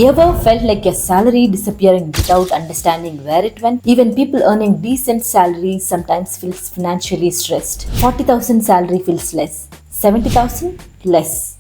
Ever felt like your salary disappearing without understanding where it went? Even people earning decent salaries sometimes feels financially stressed. 40,000 salary feels less. 70,000 less.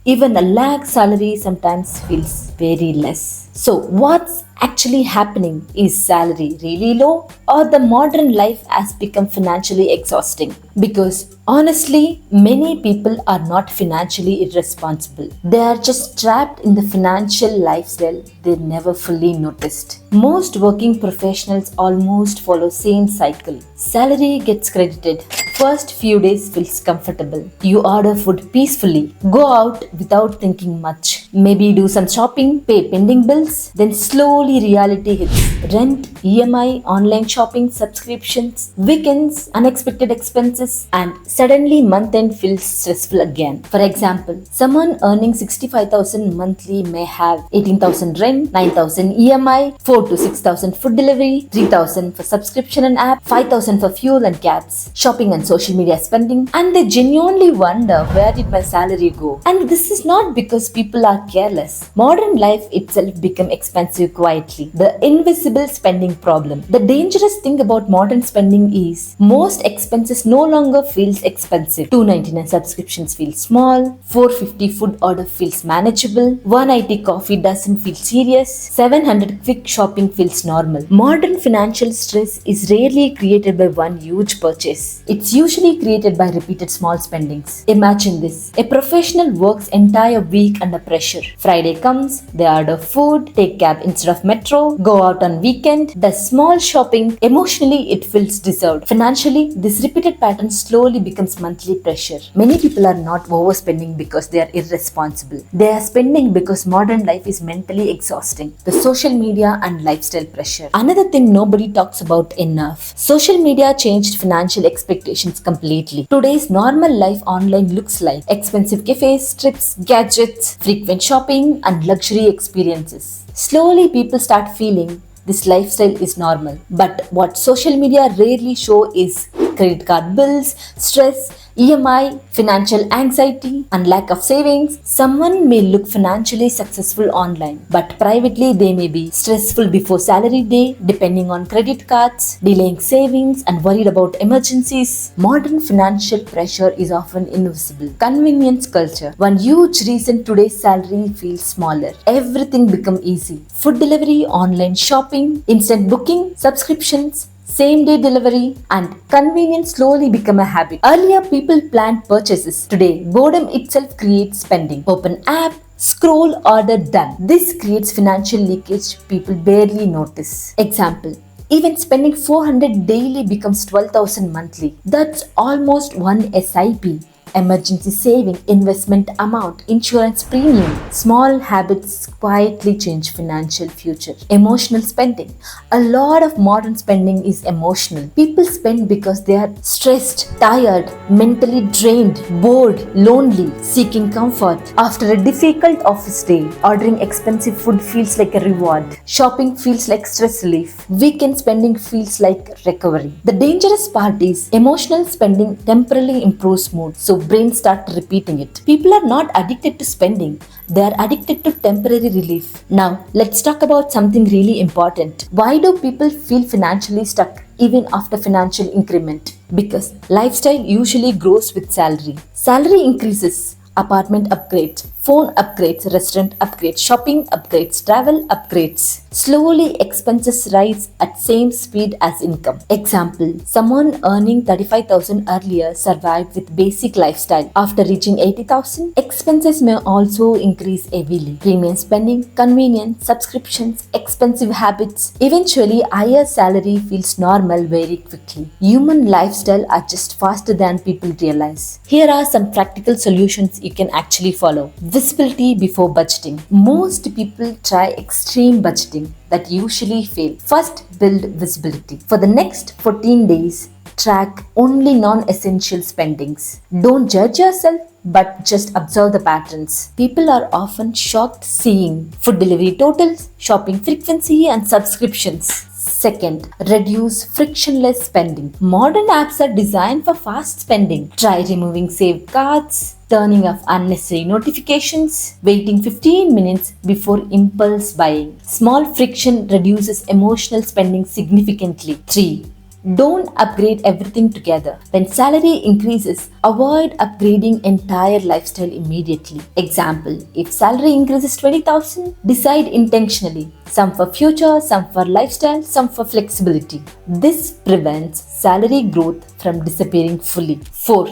Even a lakh salary sometimes feels very less. So what's actually happening? Is salary really low or the modern life has become financially exhausting? Because honestly, many people are not financially irresponsible. They are just trapped in the financial lifestyle they never fully noticed. Most working professionals almost follow same cycle. Salary gets credited. First few days feels comfortable. You order food peacefully. Go out without thinking much. Maybe do some shopping, pay pending bills. Then slowly reality hits. Rent, EMI, online shopping, subscriptions, weekends, unexpected expenses, and suddenly month end feels stressful again. For example, someone earning 65,000 monthly may have 18,000 rent, 9,000 EMI, 4 to 6,000 food delivery, 3,000 for subscription and app, 5,000 for fuel and cabs, shopping and social media spending, and they genuinely wonder where did my salary go? And this is not because people are careless. Modern life itself become expensive quietly. The invisible spending problem. The dangerous thing about modern spending is most expenses no longer feels expensive. 299 subscriptions feel small, 450 food order feels manageable, 180 coffee doesn't feel serious, 700 quick shopping feels normal. Modern financial stress is rarely created by one huge purchase. It's usually created by repeated small spendings. Imagine this. A professional works entire week under pressure. Friday comes, they order food, take cab instead of metro, go out on weekend, does small shopping. Emotionally, it feels deserved. Financially, this repeated pattern slowly becomes monthly pressure. Many people are not overspending because they are irresponsible. They are spending because modern life is mentally exhausting. The social media and lifestyle pressure. Another thing nobody talks about enough. Social media changed financial expectations completely. Today's normal life online looks like expensive cafes, trips, gadgets, frequent shopping, and luxury experiences. Slowly, people start feeling this lifestyle is normal. But what social media rarely show is credit card bills, stress, EMI, financial anxiety, and lack of savings. Someone may look financially successful online, but privately they may be stressful before salary day, depending on credit cards, delaying savings, and worried about emergencies. Modern financial pressure is often invisible. Convenience culture. One huge reason today's salary feels smaller. Everything become easy. Food delivery, online shopping, instant booking, subscriptions, same day delivery, and convenience slowly become a habit. Earlier, people planned purchases. Today, boredom itself creates spending. Open app, scroll, order, done. This creates financial leakage people barely notice. Example. Even spending 400 daily becomes 12,000 monthly. That's almost one SIP. Emergency saving, investment amount, insurance premium. Small habits quietly change financial future. Emotional spending. A lot of modern spending is emotional. People spend because they are stressed, tired, mentally drained, bored, lonely, seeking comfort. After a difficult office day, ordering expensive food feels like a reward. Shopping feels like stress relief. Weekend spending feels like recovery. The dangerous part is emotional spending temporarily improves mood. So brains start repeating it. People are not addicted to spending. They are addicted to temporary relief. Now, let's talk about something really important. Why do people feel financially stuck even after financial increment? Because lifestyle usually grows with salary. Salary increases, apartment upgrades, phone upgrades, restaurant upgrades, shopping upgrades, travel upgrades. Slowly, expenses rise at same speed as income. Example, someone earning 35,000 earlier survived with basic lifestyle. After reaching 80,000, expenses may also increase heavily. Premium spending, convenience, subscriptions, expensive habits. Eventually, higher salary feels normal very quickly. Human lifestyle adjusts faster than people realize. Here are some practical solutions you can actually follow. Visibility before budgeting. Most people try extreme budgeting that usually fail. First, build visibility. For the next 14 days, track only non-essential spendings. Don't judge yourself, but just observe the patterns. People are often shocked seeing food delivery totals, shopping frequency, and subscriptions. Second, reduce frictionless spending. Modern apps are designed for fast spending. Try removing saved cards, turning off unnecessary notifications, waiting 15 minutes before impulse buying. Small friction reduces emotional spending significantly. 3. Don't upgrade everything together. When salary increases, avoid upgrading entire lifestyle immediately. Example, if salary increases 20,000, decide intentionally. Some for future, some for lifestyle, some for flexibility. This prevents salary growth from disappearing fully. 4.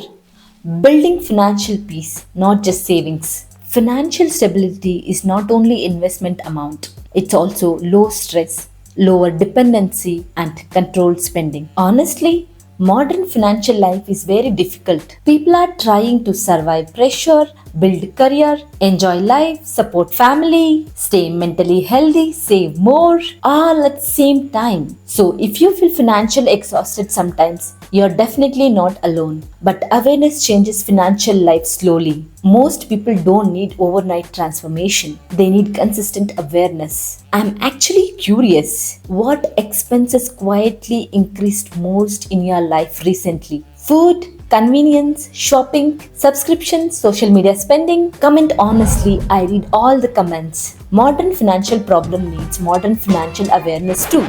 Building financial peace, not just savings. Financial stability is not only investment amount, it's also low stress, lower dependency, and controlled spending. Honestly, modern financial life is very difficult. People are trying to survive pressure, build career, enjoy life, support family, stay mentally healthy, save more, all at the same time. So if you feel financially exhausted sometimes, you're definitely not alone. But awareness changes financial life slowly. Most people don't need overnight transformation. They need consistent awareness. I'm actually curious, what expenses quietly increased most in your life recently? Food, convenience, shopping, subscriptions, social media spending? Comment honestly, I read all the comments. Modern financial problem needs modern financial awareness too.